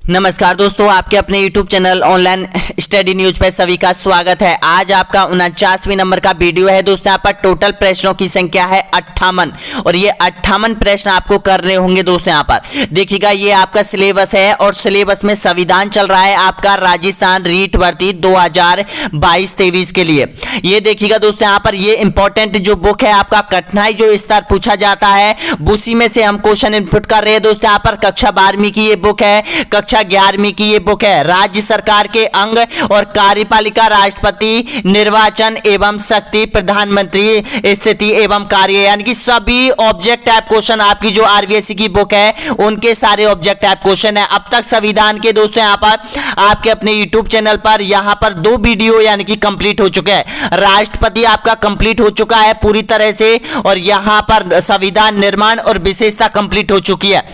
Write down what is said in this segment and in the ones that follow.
नमस्कार दोस्तों, आपके अपने YouTube channel online study news पर सभी का स्वागत है। आज आपका 49वें नंबर का वीडियो है दोस्तों। यहाँ पर टोटल प्रश्नों की संख्या है 58 और ये 58 प्रश्न आपको करने होंगे दोस्तों। यहाँ पर देखिएगा, ये आपका सिलेबस है और सिलेबस में संविधान चल रहा है आपका राजस्थान रीट भर्ती 2022-23 के लिए। ये देखिएगा दोस्तों, यहाँ पर ये इंपॉर्टेंट जो बुक है आपका कठिनाई जो स्तर पूछा जाता है उसी में से हम क्वेश्चन इनपुट कर रहे हैं दोस्तों। यहाँ पर कक्षा 12वीं की ये बुक है, कक्षा 11वीं की ये बुक है। राज्य सरकार के अंग और कार्यपालिका, राष्ट्रपति, निर्वाचन एवं शक्ति, प्रधानमंत्री, स्थिति एवं कार्य, यानी कि सभी ऑब्जेक्ट टाइप क्वेश्चन आपकी जो आरबीएससी की बुक है उनके सारे ऑब्जेक्ट टाइप क्वेश्चन है। अब तक संविधान के दोस्तों यहाँ पर आपके अपने यूट्यूब चैनल पर यहाँ पर 2 वीडियो यानी कि कंप्लीट हो चुके हैं। राष्ट्रपति आपका कंप्लीट हो चुका है पूरी तरह से और यहाँ पर संविधान निर्माण और विशेषता कंप्लीट हो चुकी है।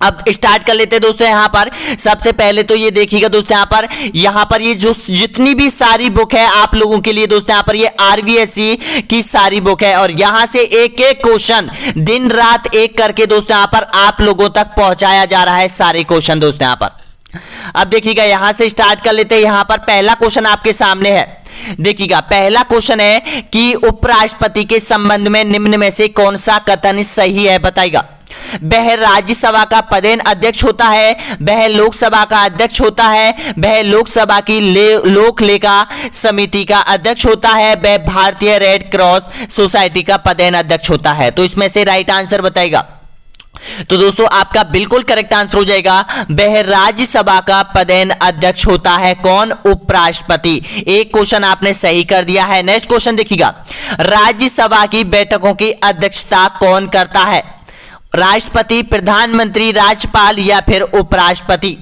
अब स्टार्ट कर लेते हैं दोस्तों। यहाँ पर सबसे पहले तो ये देखिएगा दोस्तों, यहाँ पर ये जो जितनी भी सारी बुक है आप लोगों के लिए दोस्तों, यहाँ पर ये आरबीएससी की सारी बुक है और यहाँ से एक एक क्वेश्चन दिन रात एक करके दोस्तों यहाँ पर आप लोगों तक पहुंचाया जा रहा है सारे क्वेश्चन दोस्तों। यहाँ पर अब देखिएगा, यहाँ से स्टार्ट कर लेते हैं। यहाँ पर पहला क्वेश्चन आपके सामने है। देखिएगा, पहला क्वेश्चन है कि उपराष्ट्रपति के संबंध में निम्न में से कौन सा कथन सही है, बताइएगा। वह राज्यसभा का पदेन अध्यक्ष होता है, वह लोकसभा का अध्यक्ष होता है, वह लोकसभा की लोक लेखा समिति का अध्यक्ष होता है, वह भारतीय रेड क्रॉस सोसाइटी का पदेन अध्यक्ष होता है। तो इसमें से राइट आंसर बताइएगा। तो दोस्तों आपका बिल्कुल करेक्ट आंसर हो जाएगा, वह राज्यसभा का पदेन अध्यक्ष होता है। कौन? उपराष्ट्रपति। एक क्वेश्चन आपने सही कर दिया है। नेक्स्ट क्वेश्चन देखिएगा, राज्यसभा की बैठकों की अध्यक्षता कौन करता है? राष्ट्रपति, प्रधानमंत्री, राज्यपाल या फिर उपराष्ट्रपति?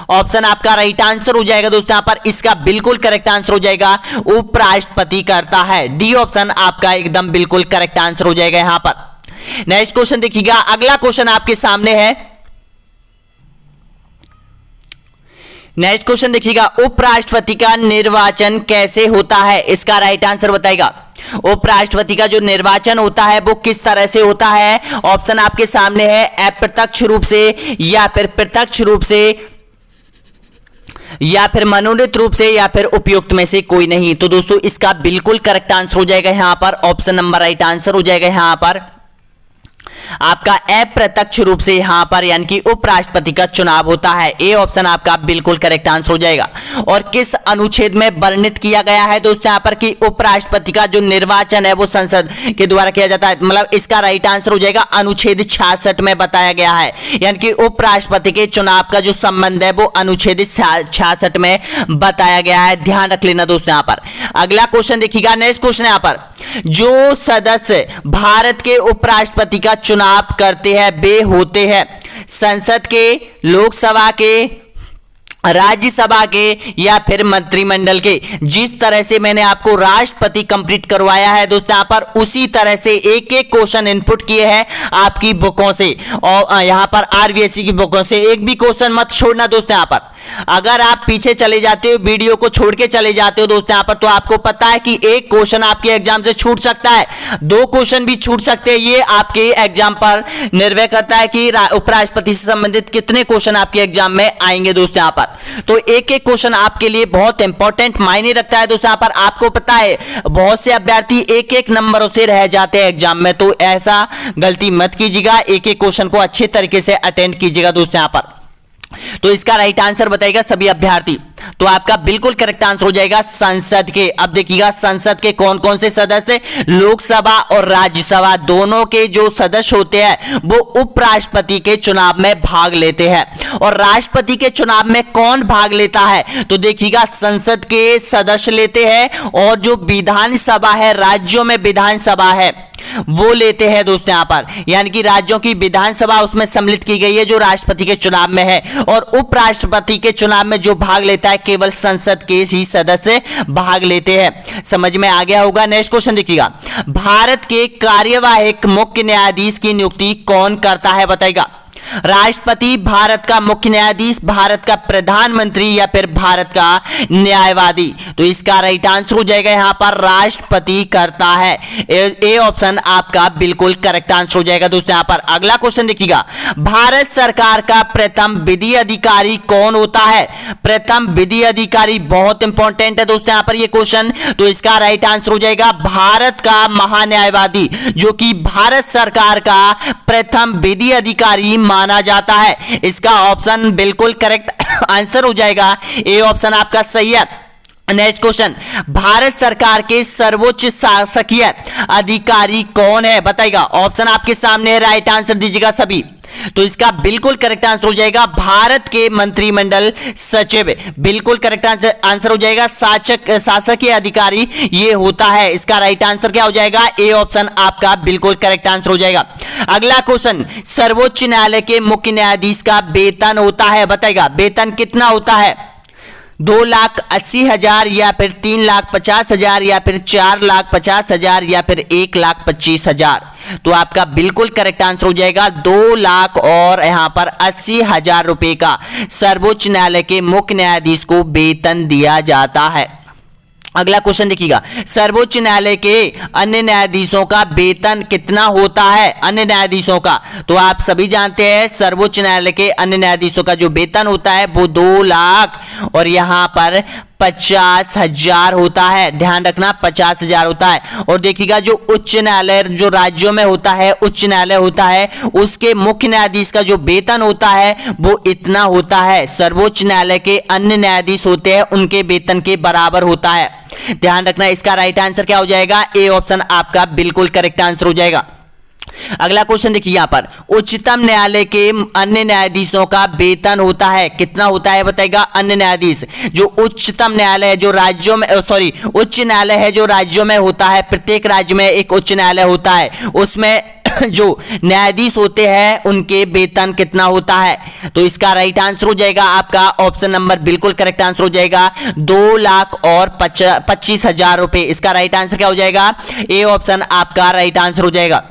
ऑप्शन आपका राइट आंसर हो जाएगा दोस्तों। यहां पर इसका बिल्कुल करेक्ट आंसर हो जाएगा, उपराष्ट्रपति करता है। डी ऑप्शन आपका एकदम बिल्कुल करेक्ट आंसर हो जाएगा यहां पर। नेक्स्ट क्वेश्चन देखिएगा, अगला क्वेश्चन आपके सामने है। नेक्स्ट क्वेश्चन देखिएगा, उपराष्ट्रपति का निर्वाचन कैसे होता है? इसका राइट आंसर बताइएगा। उपराष्ट्रपति का जो निर्वाचन होता है वो किस तरह से होता है? ऑप्शन आपके सामने है, अप्रत्यक्ष रूप से या फिर प्रत्यक्ष रूप से या फिर मनोनीत रूप से या फिर उपयुक्त में से कोई नहीं। तो दोस्तों इसका बिल्कुल करेक्ट आंसर हो जाएगा यहां पर, ऑप्शन नंबर राइट आंसर हो जाएगा यहां पर आपका अप्रत्यक्ष रूप से यहां पर यानी कि उपराष्ट्रपति का चुनाव होता है। ए ऑप्शन आपका बिल्कुल करेक्ट आंसर हो जाएगा। और किस अनुच्छेद में वर्णित किया गया है दोस्तों यहां पर कि उपराष्ट्रपति का जो निर्वाचन है वो संसद के द्वारा किया जाता है? मतलब इसका राइट आंसर हो जाएगा अनुच्छेद 66 में बताया गया है, यानी कि उपराष्ट्रपति के चुनाव का जो संबंध है वो अनुच्छेद 66 में बताया गया है। ध्यान रख लेना दोस्तों यहां पर। अगला क्वेश्चन देखिएगा, नेक्स्ट क्वेश्चन यहां पर, जो सदस्य भारत के उपराष्ट्रपति का चुनाव करते हैं वे होते हैं संसद के, लोकसभा के, राज्यसभा के या फिर मंत्रिमंडल के। जिस तरह से मैंने आपको राष्ट्रपति कंप्लीट करवाया है दोस्तों यहाँ पर, उसी तरह से एक एक क्वेश्चन इनपुट किए हैं आपकी बुकों से और यहाँ पर आरबीएससी की बुकों से। एक भी क्वेश्चन मत छोड़ना दोस्तों यहाँ पर। अगर आप पीछे चले जाते हो, वीडियो को छोड़ के चले जाते हो दोस्तों यहाँ पर, तो आपको पता है कि एक क्वेश्चन आपके एग्जाम से छूट सकता है, 2 क्वेश्चन भी छूट सकते हैं। ये आपके एग्जाम पर निर्भर करता है कि उपराष्ट्रपति से संबंधित कितने क्वेश्चन आपके एग्जाम में आएंगे दोस्तों यहाँ पर। तो एक एक क्वेश्चन आपके लिए बहुत इंपॉर्टेंट मायने रखता है दोस्तों यहाँ पर। आपको पता है बहुत से अभ्यर्थी एक एक नंबरों से रह जाते हैं एग्जाम में, तो ऐसा गलती मत कीजिएगा। एक एक क्वेश्चन को अच्छे तरीके से अटेंड कीजिएगा दोस्तों यहाँ पर। तो इसका राइट आंसर बताइएगा सभी अभ्यर्थी। तो आपका बिल्कुल करेक्ट आंसर हो जाएगा संसद के। अब देखिएगा, संसद के कौन कौन से सदस्य, लोकसभा और राज्यसभा दोनों के जो सदस्य होते हैं वो उपराष्ट्रपति के चुनाव में भाग लेते हैं। और राष्ट्रपति के चुनाव में कौन भाग लेता है? तो देखिएगा, संसद के सदस्य लेते हैं और जो विधानसभा है, राज्यों में विधानसभा है वो लेते हैं दोस्तों यहाँ पर, यानी कि राज्यों की विधानसभा उसमें सम्मिलित की गई है जो राष्ट्रपति के चुनाव में है। और उपराष्ट्रपति के चुनाव में जो भाग लेता है केवल संसद के ही सदस्य भाग लेते हैं। समझ में आ गया होगा। नेक्स्ट क्वेश्चन देखिएगा, भारत के कार्यवाहक मुख्य न्यायाधीश की नियुक्ति कौन करता है? बताइएगा। राष्ट्रपति, भारत का मुख्य न्यायाधीश, भारत का प्रधानमंत्री या फिर भारत का न्यायवादी? तो इसका राइट आंसर हो जाएगा यहां पर राष्ट्रपति करता है। ए ऑप्शन आपका बिल्कुल करेक्ट आंसर हो जाएगा दोस्तों। यहां पर अगला क्वेश्चन देखिएगा, भारत सरकार का प्रथम विधि अधिकारी कौन होता है? प्रथम विधि अधिकारी बहुत इंपॉर्टेंट है दोस्तों यहां पर ये क्वेश्चन। तो इसका राइट आंसर हो जाएगा भारत का महान्यायवादी, जो कि भारत सरकार का प्रथम विधि अधिकारी माना जाता है। इसका ऑप्शन बिल्कुल करेक्ट आंसर हो जाएगा, ए ऑप्शन आपका सही है। नेक्स्ट क्वेश्चन, भारत सरकार के सर्वोच्च शासकीय अधिकारी कौन है? बताइएगा, ऑप्शन आपके सामने है, राइट आंसर दीजिएगा सभी। तो इसका बिल्कुल करेक्ट आंसर हो जाएगा भारत के मंत्रिमंडल सचिव, बिल्कुल करेक्ट आंसर हो जाएगा। शासकीय अधिकारी ये होता है। इसका राइट आंसर क्या हो जाएगा? ए ऑप्शन आपका बिल्कुल करेक्ट आंसर हो जाएगा। अगला क्वेश्चन, सर्वोच्च न्यायालय के मुख्य न्यायाधीश का वेतन होता है, बताइएगा वेतन कितना होता है? 2,80,000 या फिर 3,50,000 या फिर 4,50,000 या फिर 1,25,000? तो आपका बिल्कुल करेक्ट आंसर हो जाएगा 2 लाख और यहां पर 80,000 रुपए का सर्वोच्च न्यायालय के मुख्य न्यायाधीश को वेतन दिया जाता है। अगला क्वेश्चन देखिएगा, सर्वोच्च न्यायालय के अन्य न्यायाधीशों का वेतन कितना होता है? अन्य न्यायाधीशों का, तो आप सभी जानते हैं सर्वोच्च न्यायालय के अन्य न्यायाधीशों का जो वेतन होता है वो 2 लाख और यहां पर 50,000 होता है। ध्यान रखना 50,000 होता है। और देखिएगा जो उच्च न्यायालय जो राज्यों में होता है, उच्च न्यायालय होता है, उसके मुख्य न्यायाधीश का जो वेतन होता है वो इतना होता है। सर्वोच्च न्यायालय के अन्य न्यायाधीश होते हैं उनके वेतन के बराबर होता है। ध्यान रखना, इसका राइट आंसर क्या हो जाएगा? ए ऑप्शन आपका बिल्कुल करेक्ट आंसर हो जाएगा। अगला क्वेश्चन देखिए, यहां पर उच्चतम न्यायालय के अन्य न्यायाधीशों का वेतन होता है कितना होता है? बताएगा अन्य न्यायाधीश, जो उच्चतम न्यायालय है जो राज्यों में उच्च न्यायालय है जो राज्यों में होता है, प्रत्येक राज्य में एक उच्च न्यायालय होता है, उसमें जो न्यायाधीश होते हैं उनके वेतन कितना होता है? तो इसका राइट आंसर हो जाएगा आपका ऑप्शन नंबर बिल्कुल करेक्ट आंसर हो जाएगा 2 लाख और 25,000 रुपए। इसका राइट आंसर क्या हो जाएगा? ए ऑप्शन आपका राइट आंसर हो जाएगा।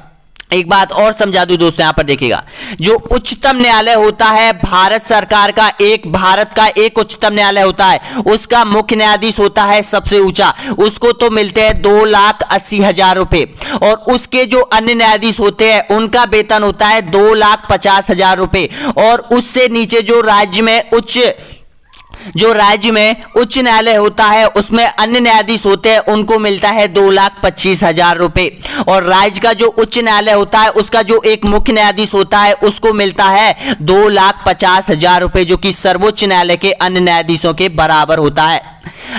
एक बात और समझा दूं दोस्तों, यहां पर देखिएगा जो उच्चतम न्यायालय होता है भारत सरकार का, भारत का एक उच्चतम न्यायालय होता है, उसका मुख्य न्यायाधीश होता है सबसे ऊंचा, उसको तो मिलते हैं 2,80,000 रुपए। और उसके जो अन्य न्यायाधीश होते हैं उनका वेतन होता है 2,50,000 रुपए। और उससे नीचे जो राज्य में उच्च न्यायालय होता है उसमें अन्य न्यायाधीश होते हैं उनको मिलता है 2,25,000 रुपए। और राज्य का जो उच्च न्यायालय होता है उसका जो एक मुख्य न्यायाधीश होता है उसको मिलता है 2,50,000 रुपए, जो कि सर्वोच्च न्यायालय के अन्य न्यायाधीशों के बराबर होता है।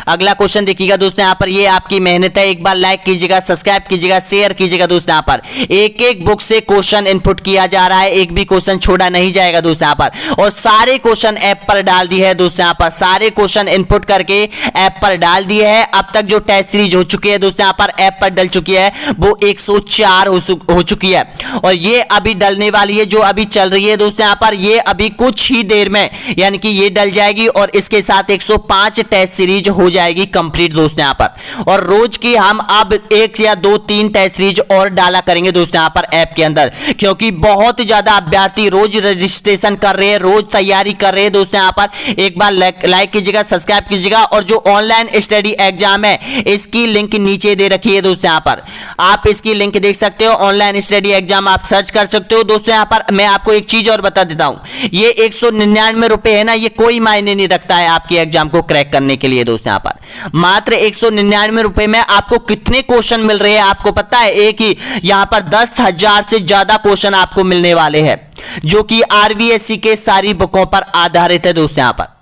अगला क्वेश्चन देखिएगा दोस्तों, यहां पर ये आपकी मेहनत है, एक बार लाइक कीजिएगा, सब्सक्राइब कीजिएगा, शेयर कीजिएगा दोस्तों। यहां पर एक एक बुक से क्वेश्चन इनपुट किया जा रहा है, एक भी क्वेश्चन छोड़ा नहीं जाएगा दोस्तों यहां पर। और सारे क्वेश्चन ऐप पर डाल दिए है दोस्तों, यहां पर सारे क्वेश्चन इनपुट करके ऐप पर डाल दिए है। अब तक जो टेस्ट सीरीज हो चुकी है दोस्तों यहां पर ऐप पर डल चुकी है वो 104 हो चुकी है। और ये अभी डलने वाली है, जो अभी चल रही है दोस्तों यहां पर, ये अभी कुछ ही देर में यानी कि ये डल जाएगी और इसके साथ 105 टेस्ट सीरीज हो जाएगी कंप्लीट दोस्तों यहां पर। और रोज की हम अब 1 या 2-3 टेस्ट सीरीज और डाला करेंगे दोस्तों यहां पर ऐप के अंदर, क्योंकि बहुत ज्यादा अभ्यर्थी रोज रजिस्ट्रेशन कर रहे हैं, रोज तैयारी कर रहे हैं दोस्तों यहां पर। एक बार लाइक कीजिएगा, सब्सक्राइब कीजिएगा। और जो ऑनलाइन स्टडी एग्जाम है इसकी लिंक नीचे दे रखी है दोस्तों यहां पर, आप इसकी लिंक देख सकते हो। ऑनलाइन स्टडी एग्जाम आप सर्च कर सकते हो दोस्तों यहां पर। मैं आपको एक चीज और बता देता हूं, ये 199 रुपए है ना, ये कोई मायने नहीं रखता है आपके एग्जाम को क्रैक करने के लिए दोस्तों यहां पर। मात्र 199 रुपए में आपको कितने क्वेश्चन मिल रहे हैं आपको पता है? एक ही यहां पर 10,000 से ज्यादा क्वेश्चन आपको मिलने वाले हैं, जो कि आरबीएससी के सारी बुकों पर आधारित है दोस्तों यहां पर।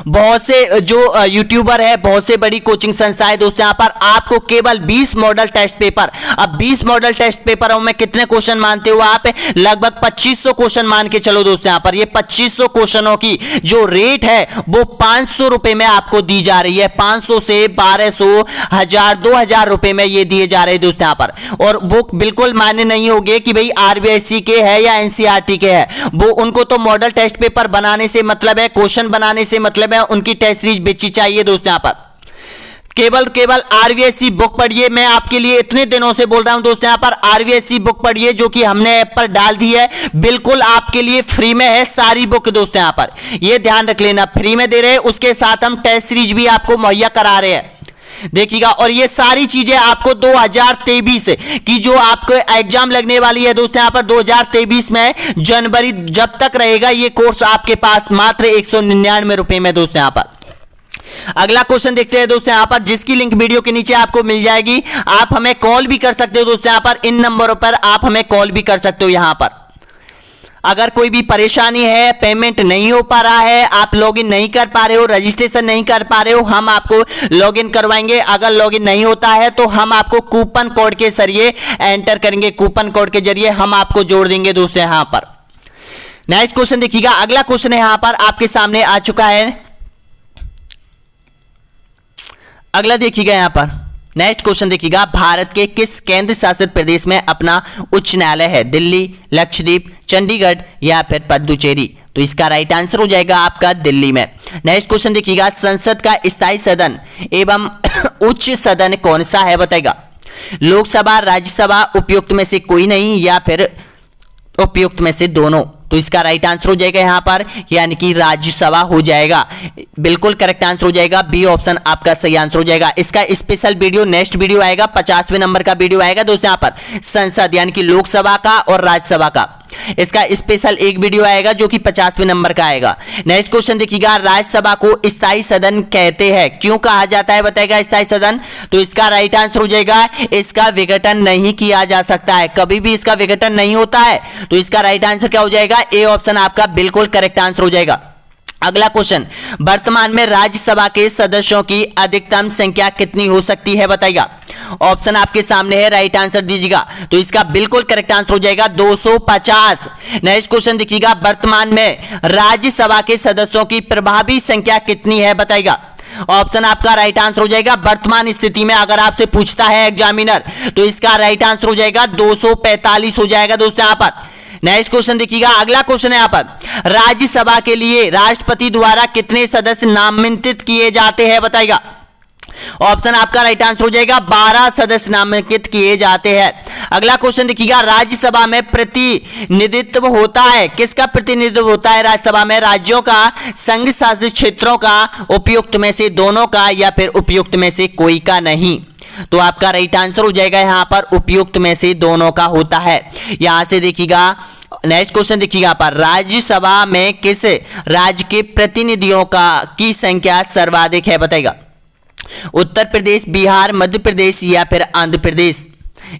बहुत से जो यूट्यूबर है, बहुत से बड़ी कोचिंग संस्थाएं दोस्तों यहां पर आपको केवल 20 मॉडल टेस्ट पेपर, अब 20 मॉडल टेस्ट पेपरों में कितने क्वेश्चन मानते हो आप? लगभग 2500 क्वेश्चन मान के चलो दोस्तों यहां पर। ये 2500 क्वेश्चनों की जो रेट है वो 500 रुपए में आपको दी जा रही है। 500 से 1200, 1000, 2000 रुपए में ये दिए जा रहे हैं दोस्तों यहां पर। और वो बिल्कुल मान्य नहीं होगी कि भाई आरबीएससी के है या एनसीईआरटी के है, वो उनको तो मॉडल टेस्ट पेपर बनाने से मतलब है, क्वेश्चन बनाने से मतलब है, उनकी टेस्ट सीरीज बेची चाहिए दोस्तों यहां पर। केवल आरवीएससी बुक पढ़िए। मैं आपके लिए इतने दिनों से बोल रहा हूं दोस्तों, यहाँ पर आरवीएससी बुक पढ़िए जो कि हमने ऐप पर डाल दी है, बिल्कुल आपके लिए फ्री में है सारी बुक दोस्तों। यहाँ पर ये ध्यान रख लेना, फ्री में दे रहे हैं, उसके साथ हम टेस्ट सीरीज भी आपको मुहैया करा रहे हैं, देखिएगा। और ये सारी चीजें आपको 2023 की जो आपको एग्जाम लगने वाली है दोस्तों, यहाँ पर 2023 में जनवरी जब तक रहेगा ये कोर्स आपके पास मात्र 199 रुपए में दोस्तों। यहाँ पर अगला क्वेश्चन देखते हैं दोस्तों, यहाँ पर जिसकी लिंक वीडियो के नीचे आपको मिल जाएगी। आप हमें कॉल भी कर सकते हो दोस्तों, यहाँ पर इन नंबरों पर आप हमें कॉल भी कर सकते हो। यहाँ पर अगर कोई भी परेशानी है, पेमेंट नहीं हो पा रहा है, आप लॉगिन नहीं कर पा रहे हो, रजिस्ट्रेशन नहीं कर पा रहे हो, हम आपको लॉगिन करवाएंगे। अगर लॉगिन नहीं होता है तो हम आपको कूपन कोड के जरिए एंटर करेंगे, कूपन कोड के जरिए हम आपको जोड़ देंगे दोस्तों। यहाँ पर नेक्स्ट क्वेश्चन देखिएगा, अगला क्वेश्चन है यहाँ पर आपके सामने आ चुका है। अगला देखिएगा यहाँ पर नेक्स्ट क्वेश्चन देखिएगा, भारत के किस केंद्र शासित प्रदेश में अपना उच्च न्यायालय है? दिल्ली, लक्षद्वीप, चंडीगढ़ या फिर पुडुचेरी? तो इसका राइट आंसर हो जाएगा आपका दिल्ली में। नेक्स्ट क्वेश्चन देखिएगा, संसद का स्थायी सदन एवं उच्च सदन कौन सा है बताएगा? लोकसभा, राज्यसभा, उपयुक्त में से कोई नहीं या फिर उपयुक्त में से दोनों? तो इसका राइट आंसर हो जाएगा यहाँ पर यानी कि राज्यसभा हो जाएगा, बिल्कुल करेक्ट आंसर हो जाएगा, बी ऑप्शन आपका सही आंसर हो जाएगा। इसका स्पेशल वीडियो नेक्स्ट वीडियो आएगा, 50वें नंबर का वीडियो आएगा दोस्तों। यहाँ पर संसद यानी कि लोकसभा का और राज्यसभा का इसका स्पेशल एक वीडियो आएगा जो कि 50वें नंबर का आएगा। नेक्स्ट क्वेश्चन देखिएगा, राज्यसभा को स्थायी सदन कहते हैं, क्यों कहा जाता है बताएगा स्थायी सदन? तो इसका राइट आंसर हो जाएगा, इसका विघटन नहीं किया जा सकता है, कभी भी इसका विघटन नहीं होता है। तो इसका राइट आंसर क्या हो जाएगा? ए ऑप्शन आपका बिल्कुल करेक्ट आंसर हो जाएगा। अगला क्वेश्चन, वर्तमान में राज्यसभा के सदस्यों की अधिकतम संख्या कितनी हो सकती है बताइएगा? ऑप्शन आपके सामने है, राइट आंसर दीजिएगा। तो इसका बिल्कुल करेक्ट आंसर हो जाएगा 250। नेक्स्ट क्वेश्चन देखिएगा, वर्तमान में राज्यसभा के सदस्यों की प्रभावी संख्या कितनी है बताइएगा? ऑप्शन आपका राइट आंसर हो जाएगा, वर्तमान स्थिति में अगर आपसे पूछता है एग्जामिनर तो इसका राइट आंसर हो जाएगा 245 हो जाएगा दोस्तों। यहाँ पर नेक्स्ट क्वेश्चन देखिएगा, अगला क्वेश्चन है यहाँ पर, राज्यसभा के लिए राष्ट्रपति द्वारा कितने सदस्य नामांकित किए जाते हैं बताइएगा? ऑप्शन आपका राइट आंसर हो जाएगा 12 सदस्य नामांकित किए जाते हैं। अगला क्वेश्चन देखिएगा, राज्यसभा में प्रतिनिधित्व होता है, किसका प्रतिनिधित्व होता है राज्यसभा में? राज्यों का, संघ शासित क्षेत्रों का, उपयुक्त में से दोनों का या फिर उपयुक्त में से कोई का नहीं? तो आपका राइट आंसर हो जाएगा यहाँ पर उपयुक्त में से दोनों का होता है। यहां से देखिएगा नेक्स्ट क्वेश्चन देखिएगा पर, राज्यसभा में किस राज्य के प्रतिनिधियों की संख्या सर्वाधिक है बताइएगा? उत्तर प्रदेश, बिहार, मध्य प्रदेश या फिर आंध्र प्रदेश?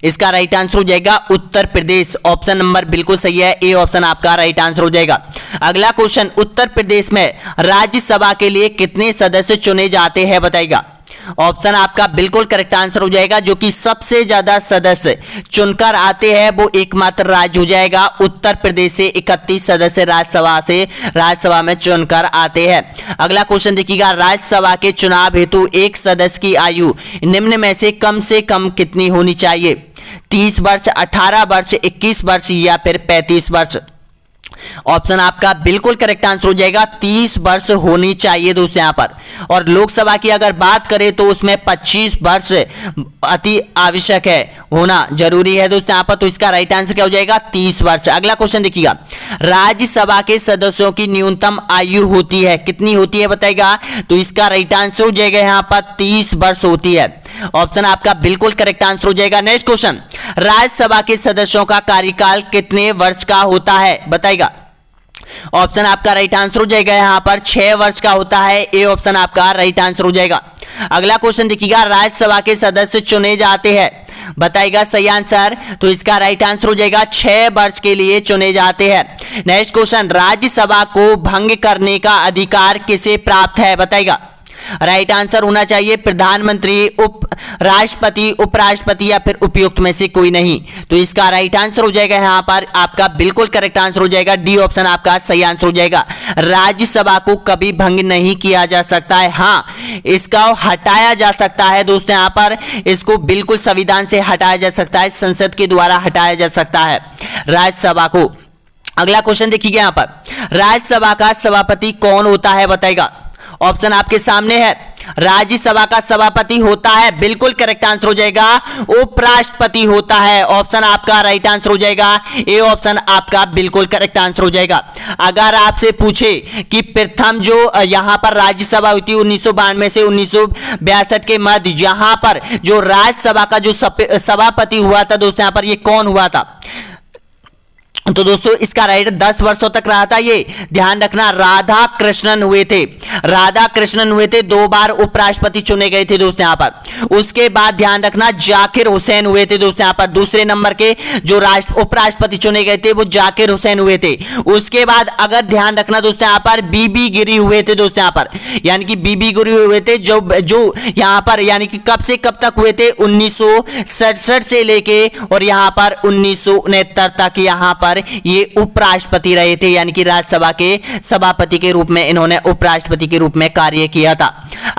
इसका राइट आंसर हो जाएगा उत्तर प्रदेश, ऑप्शन नंबर बिल्कुल सही है, ए ऑप्शन आपका राइट आंसर हो जाएगा। अगला क्वेश्चन, उत्तर प्रदेश में राज्यसभा के लिए कितने सदस्य चुने जाते हैं बताइएगा? ऑप्शन आपका बिल्कुल करेक्ट आंसर हो जाएगा, जो कि सबसे ज्यादा सदस्य चुनकर आते हैं वो एकमात्र राज्य हो जाएगा उत्तर प्रदेश से 31 सदस्य राज्यसभा में चुनकर आते हैं। अगला क्वेश्चन देखिएगा, राज्यसभा के चुनाव हेतु एक सदस्य की आयु निम्न में से कम कितनी होनी चाहिए? 30 वर्ष, 18 वर्ष, 21 वर्ष या फिर 35 वर्ष? ऑप्शन आपका बिल्कुल करेक्ट आंसर हो जाएगा 30 वर्ष होनी चाहिए दोस्तों यहाँ पर। और लोकसभा की अगर बात करें तो उसमें 25 वर्ष अति आवश्यक है, होना जरूरी है दोस्तों यहाँ पर। तो इसका राइट आंसर क्या हो जाएगा? 30 वर्ष। अगला क्वेश्चन देखिएगा, राज्यसभा के सदस्यों की न्यूनतम आयु होती है, कितनी होती है बताइएगा? तो इसका राइट आंसर हो जाएगा यहाँ पर 30 वर्ष होती है, ऑप्शन आपका बिल्कुल करेक्ट आंसर हो जाएगा। नेक्स्ट क्वेश्चन, राज्यसभा के सदस्यों का कार्यकाल कितने वर्ष का होता है बताइएगा? ऑप्शन आपका राइट आंसर हो जाएगा यहाँ पर 6 वर्ष का होता है, ए ऑप्शन आपका राइट आंसर हो जाएगा। अगला क्वेश्चन देखिएगा, राज्यसभा के सदस्य चुने जाते हैं, बताइएगा सही आंसर। तो इसका राइट आंसर हो जाएगा 6 वर्ष के लिए चुने जाते हैं। नेक्स्ट क्वेश्चन, राज्यसभा को भंग करने का अधिकार किसे प्राप्त है बताइएगा? राइट आंसर होना चाहिए प्रधानमंत्री, राष्ट्रपति, उपराष्ट्रपति या फिर उपयुक्त में से कोई नहीं। तो इसका राइट आंसर हो जाएगा यहाँ पर आपका बिल्कुल करेक्ट आंसर हो जाएगा, डी ऑप्शन आपका सही आंसर हो जाएगा। राज्यसभा को कभी भंग नहीं किया जा सकता है, हाँ इसका हटाया जा सकता है दोस्तों यहाँ पर, इसको बिल्कुल संविधान से हटाया जा सकता है, संसद के द्वारा हटाया जा सकता है राज्यसभा को। अगला क्वेश्चन देखिए यहाँ पर, राज्यसभा का सभापति कौन होता है बताइएगा? ऑप्शन आपके सामने है, राज्यसभा का सभापति होता है? बिल्कुल करेक्ट आंसर हो जाएगा उपराष्ट्रपति होता है। ऑप्शन आपका राइट आंसर हो जाएगा ए ऑप्शन आपका बिल्कुल करेक्ट आंसर हो जाएगा। अगर आपसे पूछे कि प्रथम जो यहां पर राज्यसभा हुई थी 1992 से 1962 के मध्य, यहां पर जो राज्यसभा का जो सभापति हुआ था दोस्तों, यहां पर ये कौन हुआ था? तो दोस्तों इसका राइट 10 वर्षों तक रहा था, ये ध्यान रखना, राधा कृष्णन हुए थे। राधा कृष्णन हुए थे, 2 बार उपराष्ट्रपति चुने गए थे दोस्तों यहां पर। उसके बाद ध्यान रखना जाकिर हुसैन हुए थे दोस्तों यहां पर, दूसरे नंबर के जो उपराष्ट्रपति चुने गए थे वो जाकिर हुसैन हुए थे। उसके बाद अगर ध्यान रखना दोस्तों यहां पर बीबी गिरी हुए थे दोस्तों यहां पर, यानी कि बीबी गिरी हुए थे जो यहां पर यानी कि कब से कब तक हुए थे? 1967 से लेके और यहां पर 1969 तक यहां पर ये उपराष्ट्रपति रहे थे, यानी कि राज्यसभा के सभापति के रूप में इन्होंने उपराष्ट्रपति के रूप में कार्य किया था।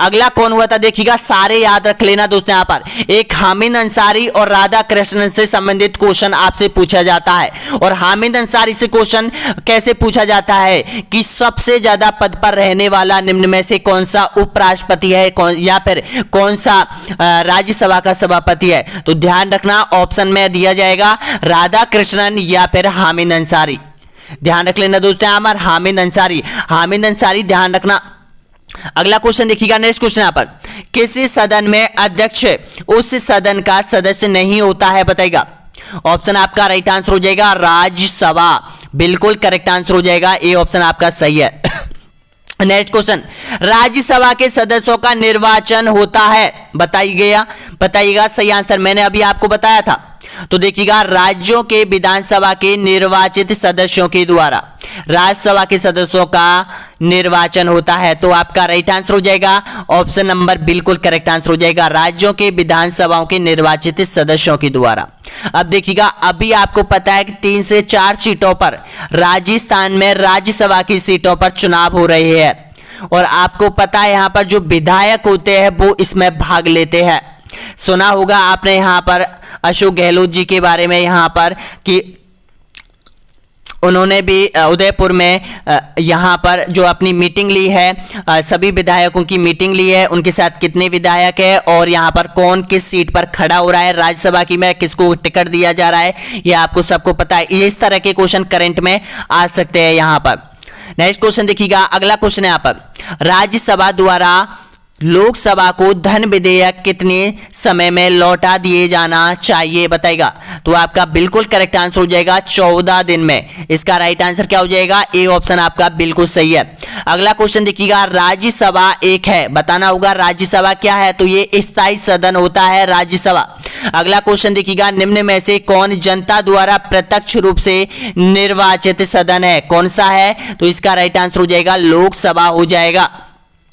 अगला कौन हुआ था देखिएगा, सारे याद रख लेना दोस्तों यहां पर। एक हामिद अंसारी और राधा कृष्णन से संबंधित क्वेश्चन आपसे पूछा जाता है। और हामिद अंसारी से क्वेश्चन कैसे पूछा जाता है कि सबसे ज्यादा पद पर रहने वाला निम्न में से कौन सा उपराष्ट्रपति है, या फिर कौन सा राज्यसभा का सभापति है? तो ध्यान रखना ऑप्शन में दिया जाएगा राधा कृष्णन या फिर हामिद अंसारी। ध्यान रख लेना दोस्तों यहां पर हामिद अंसारी, हामिद अंसारी ध्यान रखना। अगला क्वेश्चन देखिएगा, नेक्स्ट क्वेश्चन यहां पर, किस सदन में अध्यक्ष उस सदन का सदस्य नहीं होता है? बताइएगा। ऑप्शन आपका राइट आंसर हो जाएगा राज्यसभा, बिल्कुल करेक्ट आंसर हो जाएगा, ए ऑप्शन आपका सही है। नेक्स्ट क्वेश्चन, राज्यसभा के सदस्यों का निर्वाचन होता है? बताइएगा सही आंसर, मैंने अभी आपको बताया था। तो देखिएगा, राज्यों के विधानसभा के निर्वाचित सदस्यों के द्वारा राज्यसभा के सदस्यों का निर्वाचन होता है। तो आपका राइट आंसर हो जाएगा ऑप्शन नंबर बिल्कुल करेक्ट आंसर हो जाएगा, राज्यों के विधानसभाओं के निर्वाचित सदस्यों के द्वारा। अब देखिएगा, अभी आपको पता है कि 3 से 4 सीटों पर राजस्थान में राज्यसभा की सीटों पर चुनाव हो रहे हैं, और आपको पता है यहां पर जो विधायक होते हैं वो इसमें भाग लेते हैं। सुना होगा आपने यहां पर अशोक गहलोत जी के बारे में यहां पर कि उन्होंने भी उदयपुर में यहाँ पर जो अपनी मीटिंग ली है, सभी विधायकों की मीटिंग ली है, उनके साथ कितने विधायक है और यहाँ पर कौन किस सीट पर खड़ा हो रहा है राज्यसभा की में, किसको टिकट दिया जा रहा है, ये आपको सबको पता है। इस तरह के क्वेश्चन करंट में आ सकते हैं यहाँ पर। नेक्स्ट क्वेश्चन देखिएगा, अगला क्वेश्चन है यहाँ पर, राज्यसभा द्वारा लोकसभा को धन विधेयक कितने समय में लौटा दिए जाना चाहिए? बताएगा। तो आपका बिल्कुल करेक्ट आंसर हो जाएगा 14 दिन में। इसका राइट आंसर क्या हो जाएगा? ए ऑप्शन आपका बिल्कुल सही है। अगला क्वेश्चन देखिएगा, राज्यसभा एक है, बताना होगा राज्यसभा क्या है? तो ये स्थायी सदन होता है राज्यसभा। अगला क्वेश्चन देखिएगा, निम्न में से कौन जनता द्वारा प्रत्यक्ष रूप से निर्वाचित सदन है? कौन सा है? तो इसका राइट आंसर हो जाएगा लोकसभा हो जाएगा।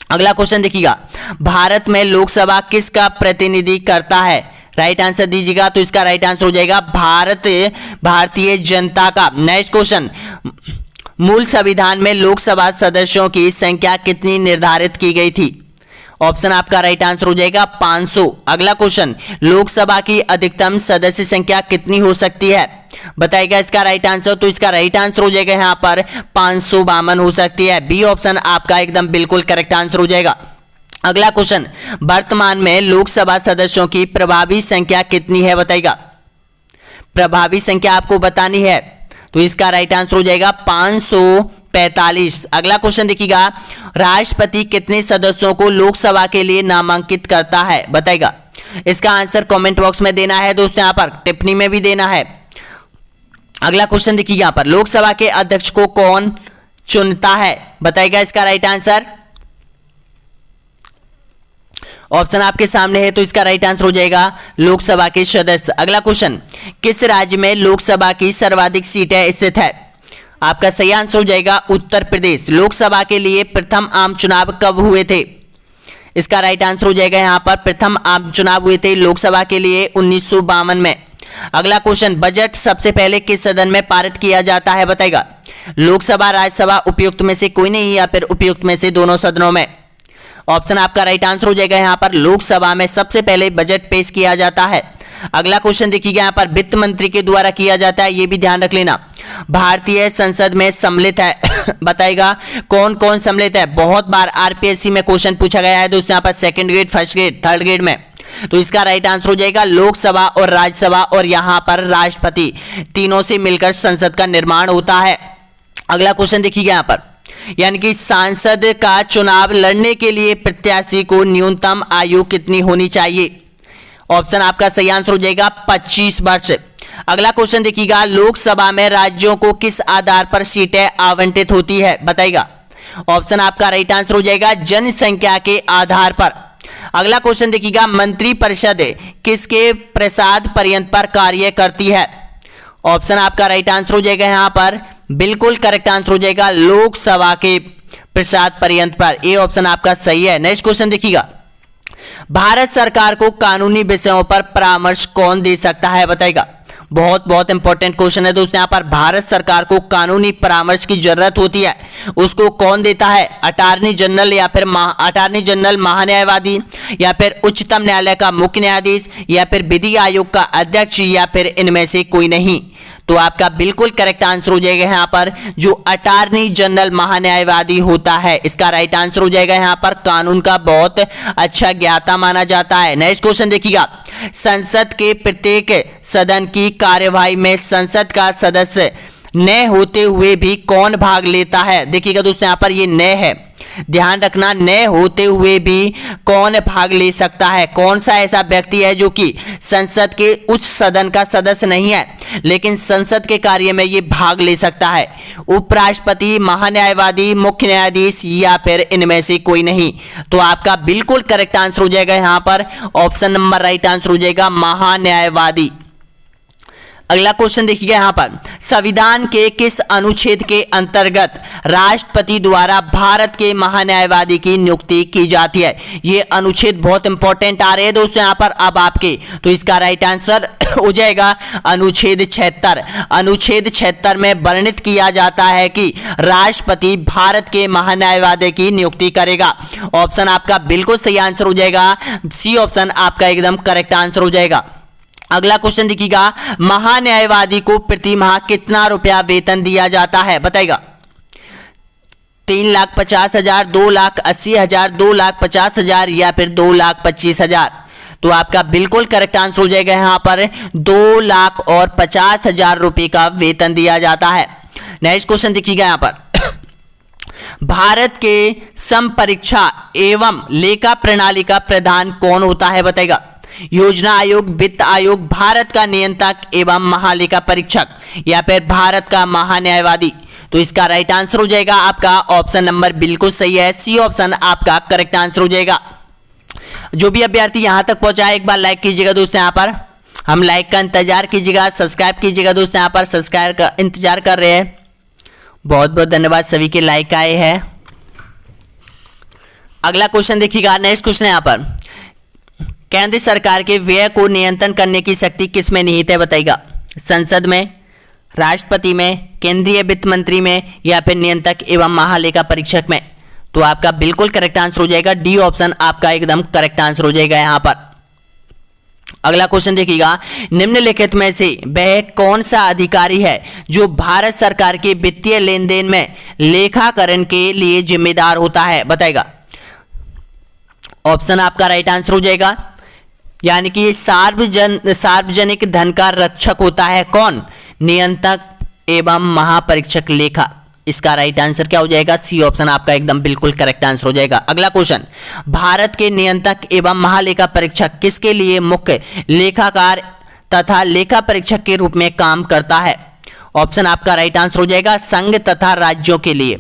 अगला क्वेश्चन देखिएगा, भारत में लोकसभा किसका प्रतिनिधि करता है? राइट आंसर दीजिएगा। तो इसका राइट आंसर हो जाएगा भारतीय जनता का। नेक्स्ट क्वेश्चन, मूल संविधान में लोकसभा सदस्यों की संख्या कितनी निर्धारित की गई थी? ऑप्शन आपका राइट आंसर हो जाएगा 500। अगला क्वेश्चन, लोकसभा की अधिकतम सदस्य संख्या कितनी हो सकती है? बताएगा इसका राइट आंसर। तो इसका राइट आंसर हो जाएगा यहाँ पर 552 हो सकती है, बी ऑप्शन आपका एकदम बिल्कुल करेक्ट आंसर हो जाएगा। अगला क्वेश्चन, वर्तमान में लोकसभा सदस्यों की प्रभावी संख्या कितनी है? बताइएगा। प्रभावी संख्या आपको बतानी है, तो इसका राइट आंसर हो जाएगा 545। अगला क्वेश्चन देखिएगा, राष्ट्रपति कितने सदस्यों को लोकसभा के लिए नामांकित करता है? बताइएगा। इसका आंसर कमेंट बॉक्स में देना है दोस्तों, यहाँ पर टिप्पणी में भी देना है। अगला क्वेश्चन देखिए, यहां पर लोकसभा के अध्यक्ष को कौन चुनता है? बताइएगा इसका राइट आंसर। ऑप्शन आपके सामने है, तो इसका राइट आंसर हो जाएगा लोकसभा के सदस्य। अगला क्वेश्चन, किस राज्य में लोकसभा की सर्वाधिक सीटें स्थित है? आपका सही आंसर हो जाएगा उत्तर प्रदेश। लोकसभा के लिए प्रथम आम चुनाव कब हुए थे? इसका राइट आंसर हो जाएगा यहाँ पर प्रथम आम चुनाव हुए थे लोकसभा के लिए 1952 में। अगला क्वेश्चन, बजट सबसे पहले किस सदन में पारित किया जाता है? बताएगा। लोकसभा, राज्यसभा, उपयुक्त में से कोई नहीं या फिर उपयुक्त में से दोनों सदनों में? ऑप्शन आपका राइट आंसर हो जाएगा यहाँ पर लोकसभा में सबसे पहले बजट पेश किया जाता है। अगला क्वेश्चन देखिएगा, यहाँ पर वित्त मंत्री के द्वारा किया जाता है, ये भी ध्यान रख लेना। भारतीय संसद में सम्मिलित है? बताएगा कौन कौन सम्मिलित है? बहुत बार आरपीएससी में क्वेश्चन पूछा गया है दोस्तों यहाँ पर, second grade, first grade, third grade में। तो इसका राइट आंसर हो जाएगा लोकसभा और राज्यसभा और यहां पर राष्ट्रपति, तीनों से मिलकर संसद का निर्माण होता है। अगला क्वेश्चन देखिएगा यहाँ पर, यानी कि सांसद का चुनाव लड़ने के लिए प्रत्याशी को न्यूनतम आयु कितनी होनी चाहिए? ऑप्शन आपका सही आंसर हो जाएगा 25 वर्ष। अगला क्वेश्चन देखिएगा, लोकसभा में राज्यों को किस आधार पर सीटें आवंटित होती है? बताइएगा। ऑप्शन आपका राइट आंसर हो जाएगा जनसंख्या के आधार पर। अगला क्वेश्चन देखिएगा, मंत्रिपरिषद किसके प्रसाद पर्यंत पर कार्य करती है? ऑप्शन आपका राइट आंसर हो जाएगा यहां पर, बिल्कुल करेक्ट आंसर हो जाएगा लोकसभा के प्रसाद पर्यंत पर। ए ऑप्शन आपका सही है। नेक्स्ट क्वेश्चन देखिएगा, भारत सरकार को कानूनी विषयों पर परामर्श कौन दे सकता है? बताइएगा। बहुत बहुत इंपॉर्टेंट क्वेश्चन है दोस्तों यहाँ पर, भारत सरकार को कानूनी परामर्श की जरूरत होती है, उसको कौन देता है? अटॉर्नी जनरल या फिर अटॉर्नी जनरल, महान्यायवादी, या फिर उच्चतम न्यायालय का मुख्य न्यायाधीश, या फिर विधि आयोग का अध्यक्ष, या फिर इनमें से कोई नहीं? तो आपका बिल्कुल करेक्ट आंसर हो जाएगा यहाँ पर जो अटॉर्नी जनरल महान्यायवादी होता है, इसका राइट आंसर हो जाएगा यहाँ पर। कानून का बहुत अच्छा ज्ञाता माना जाता है। नेक्स्ट क्वेश्चन देखिएगा, संसद के प्रत्येक सदन की कार्यवाही में संसद का सदस्य न होते हुए भी कौन भाग लेता है? देखिएगा दोस्तों यहाँ पर ये न है, ध्यान रखना, न होते हुए भी कौन भाग ले सकता है? कौन सा ऐसा व्यक्ति है जो कि संसद के उच्च सदन का सदस्य नहीं है लेकिन संसद के कार्य में ये भाग ले सकता है? उपराष्ट्रपति, महान्यायवादी, मुख्य न्यायाधीश, या फिर इनमें से कोई नहीं? तो आपका बिल्कुल करेक्ट आंसर हो जाएगा यहां पर, ऑप्शन नंबर राइट आंसर हो जाएगा महान्यायवादी। अगला क्वेश्चन देखिएगा यहां पर, संविधान के किस अनुच्छेद के अंतर्गत राष्ट्रपति द्वारा भारत के महान्यायवादी की नियुक्ति की जाती है? ये अनुच्छेद बहुत इंपॉर्टेंट आ रहे हैं दोस्तों यहां पर अब आपके, तो इसका राइट आंसर हो जाएगा अनुच्छेद 76। अनुच्छेद 76 में वर्णित किया जाता है कि राष्ट्रपति भारत के महान्यायवादी की नियुक्ति करेगा। ऑप्शन आपका बिल्कुल सही आंसर हो जाएगा, सी ऑप्शन आपका एकदम करेक्ट आंसर हो जाएगा। अगला क्वेश्चन देखिएगा, महान्यायवादी को प्रति माह कितना रुपया वेतन दिया जाता है? बताइएगा। 3,50,000, 2,80,000, 2,50,000 या फिर 2,25,000? तो आपका बिल्कुल करेक्ट आंसर हो जाएगा यहाँ पर 2,50,000 रुपए का वेतन दिया जाता है। नेक्स्ट क्वेश्चन देखिएगा यहाँ पर, भारत के संपरीक्षा एवं लेखा प्रणाली का प्रधान कौन होता है? बताइएगा। योजना आयोग, वित्त आयोग, भारत का नियंत्रक एवं महालेखा परीक्षक, या फिर भारत का महान्यायवादी? तो इसका राइट आंसर हो जाएगा आपका ऑप्शन नंबर बिल्कुल सही है, सी ऑप्शन आपका करेक्ट आंसर हो जाएगा। जो भी अभ्यर्थी यहां तक पहुंचा है एक बार लाइक कीजिएगा दोस्तों, यहां पर हम लाइक का इंतजार कीजिएगा, सब्सक्राइब कीजिएगा दोस्तों, यहां पर सब्सक्राइब का इंतजार कर रहे हैं। बहुत बहुत धन्यवाद सभी के लाइक आए हैं। अगला क्वेश्चन देखिएगा, नेक्स्ट क्वेश्चन है यहाँ पर, केंद्र सरकार के व्यय को नियंत्रण करने की शक्ति किसमें निहित है? बताइएगा। संसद में, राष्ट्रपति में, केंद्रीय वित्त मंत्री में, या फिर नियंत्रक एवं महालेखा परीक्षक में? तो आपका बिल्कुल करेक्ट आंसर हो जाएगा, डी ऑप्शन आपका एकदम करेक्ट आंसर हो जाएगा यहां पर। अगला क्वेश्चन देखिएगा, निम्नलिखित में से वह कौन सा अधिकारी है जो भारत सरकार के वित्तीय लेन देन में लेखाकरण के लिए जिम्मेदार होता है? बताइएगा। ऑप्शन आपका राइट आंसर हो जाएगा, यानी कि सार्वजनिक धन का रक्षक होता है कौन? नियंत्रक एवं महापरीक्षक लेखा। इसका राइट आंसर क्या हो जाएगा? सी ऑप्शन आपका एकदम बिल्कुल करेक्ट आंसर हो जाएगा। अगला क्वेश्चन, भारत के नियंत्रक एवं महालेखा परीक्षक किसके लिए मुख्य लेखाकार तथा लेखा परीक्षक के रूप में काम करता है? ऑप्शन आपका राइट आंसर हो जाएगा, संघ तथा राज्यों के लिए।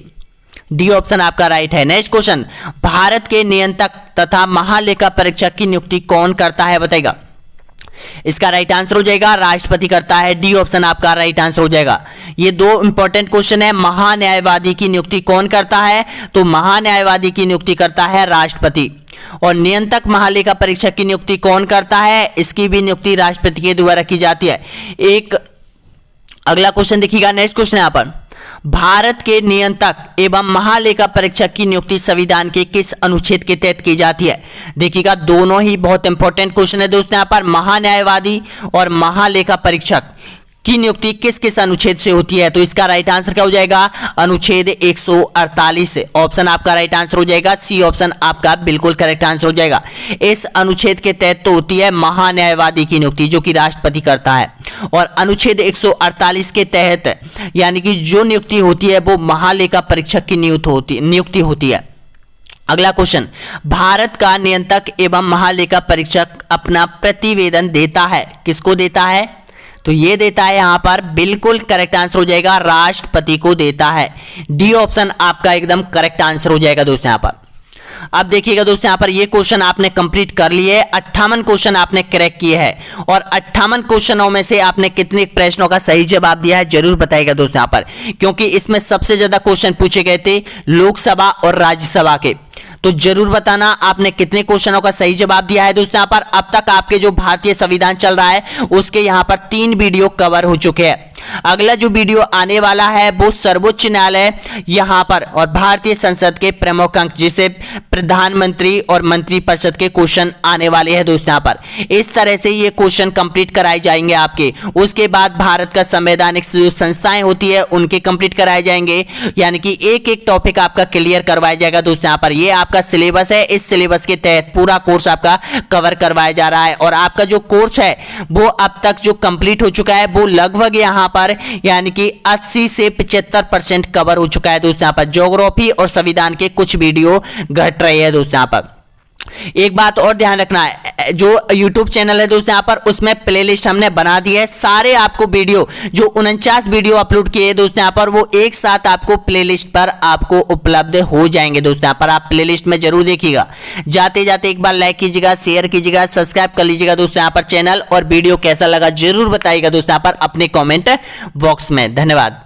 डी ऑप्शन आपका राइट है। नेक्स्ट क्वेश्चन, भारत के नियंत्रक तथा महालेखा परीक्षक की नियुक्ति कौन करता है? बताइएगा। इसका राइट आंसर हो जाएगा राष्ट्रपति करता है, डी ऑप्शन आपका राइट आंसर हो जाएगा। ये दो इंपॉर्टेंट क्वेश्चन है, महान्यायवादी की नियुक्ति कौन करता है? तो महान्यायवादी की नियुक्ति करता है राष्ट्रपति, और नियंत्रक महालेखा परीक्षक की नियुक्ति कौन करता है? इसकी भी नियुक्ति राष्ट्रपति के द्वारा की जाती है। एक अगला क्वेश्चन देखिएगा, नेक्स्ट क्वेश्चन यहाँ पर, भारत के नियंत्रक एवं महालेखा परीक्षक की नियुक्ति संविधान के किस अनुच्छेद के तहत की जाती है? देखिएगा, दोनों ही बहुत इंपॉर्टेंट क्वेश्चन है दोस्तों यहाँ पर, महान्यायवादी और महालेखा परीक्षक की नियुक्ति किस किस अनुच्छेद से होती है? तो इसका राइट आंसर क्या हो जाएगा? अनुच्छेद 148। ऑप्शन आपका राइट आंसर हो जाएगा सी ऑप्शन आपका बिल्कुल करेक्ट आंसर हो जाएगा। इस अनुच्छेद के तहत तो होती है महान्यायवादी की नियुक्ति जो कि राष्ट्रपति करता है, और अनुच्छेद 148 के तहत यानी कि जो नियुक्ति होती है वो महालेखा परीक्षक की नियुक्ति होती है। अगला क्वेश्चन, भारत का नियंत्रक एवं महालेखा परीक्षक अपना प्रतिवेदन देता है, किसको देता है? तो ये देता है यहां पर बिल्कुल करेक्ट आंसर हो जाएगा राष्ट्रपति को देता है। डी ऑप्शन आपका एकदम करेक्ट आंसर हो जाएगा दोस्तों यहां पर। अब देखिएगा दोस्तों यहां पर ये क्वेश्चन आपने कंप्लीट कर लिए, 58 क्वेश्चन आपने क्रैक किए हैं और 58 क्वेश्चनों में से आपने कितने प्रश्नों का सही जवाब दिया है जरूर बताइएगा दोस्तों यहां पर, क्योंकि इसमें सबसे ज्यादा क्वेश्चन पूछे गए थे लोकसभा और राज्यसभा के। तो जरूर बताना आपने कितने क्वेश्चनों का सही जवाब दिया है दोस्तों। यहाँ पर अब तक आपके जो भारतीय संविधान चल रहा है उसके यहाँ पर 3 वीडियो कवर हो चुके हैं। अगला जो वीडियो आने वाला है वो सर्वोच्च न्यायालय यहाँ पर और भारतीय संसद के प्रमुख अंक जिसे प्रधानमंत्री और मंत्रिपरिषद के क्वेश्चन आने वाले हैं दोस्तों यहाँ पर। इस तरह से ये क्वेश्चन कंप्लीट कराए जाएंगे आपके। उसके बाद भारत का संवैधानिक जो संस्थाएं होती है उनके कंप्लीट कराए जाएंगे, यानी कि एक एक टॉपिक आपका क्लियर करवाया जाएगा दोस्तों यहाँ पर। ये आपका सिलेबस है, इस सिलेबस के तहत पूरा कोर्स आपका कवर करवाया जा रहा है और आपका जो कोर्स है वो अब तक जो कंप्लीट हो चुका है वो लगभग यहाँ पर यानी कि 80 से 75% कवर हो चुका है दोस्तों यहाँ पर। ज्योग्राफी और संविधान के कुछ वीडियो घट रहे हैं दोस्तों यहाँ पर। एक बात और ध्यान रखना है, जो YouTube चैनल है दोस्तों यहाँ पर उसमें प्लेलिस्ट हमने बना दी है। सारे आपको वीडियो जो 49 वीडियो अपलोड किए हैं दोस्तों यहाँ पर वो एक साथ आपको प्लेलिस्ट पर आपको उपलब्ध हो जाएंगे दोस्तों यहाँ पर। आप प्लेलिस्ट में जरूर देखिएगा। जाते जाते एक बार लाइक कीजिएगा, शेयर कीजिएगा, सब्सक्राइब कर लीजिएगा दोस्तों यहाँ पर चैनल, और वीडियो कैसा लगा जरूर बताइएगा दोस्तों यहाँ पर अपने कॉमेंट बॉक्स में। धन्यवाद।